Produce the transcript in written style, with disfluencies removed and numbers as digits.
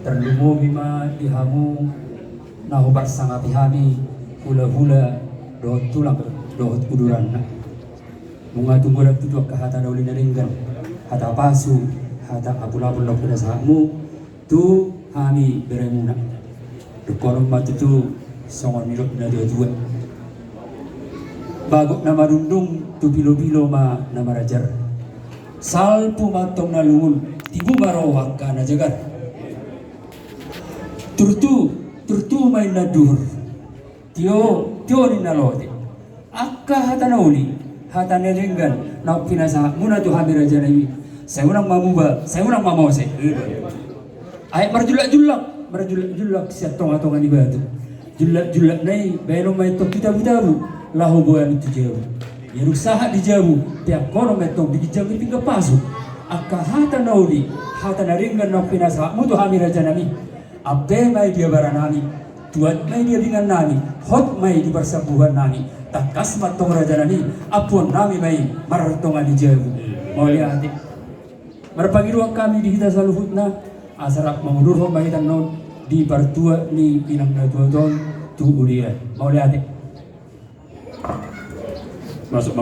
terlumo bima dihamu nahubar sangat hami hula-hula dohot tulang dohot kuduran mengatu godak tujuak ke hata dauli naringgan hata pasu hata apul-apul lok pada sahamu tu hami beremuna dukolom matu tu songon milok na dua bagok nama rundung tu pilo-pilo ma nama rajar salpu matong na lungun tibu marawak ka na jagar turtu main na dur tio ni nalote akka hata nauli hata neringgan na pinasa muna tu hami raja nabi saya unang mamuba saya unang mamose ay marjulak siya tonga-tonga ni batu julak nai belo mai to kita butaru lahu boyan itu jauh ya rusaha di jauh tiap kono metong di jauh tinggal pasu akka hata nauli hata naringgan na pinasa mutu hami raja nami abbe mai dia baranami tuat mai dia dengan nami hot mai di persabuhan nami takas matong raja nami apun nami mai martonga di jauh mau lihat marpangiruak kami di kita selalu hutna asarap mengundur mai tanon di partua ni pinang na tuon tu ulian mau lihat masuk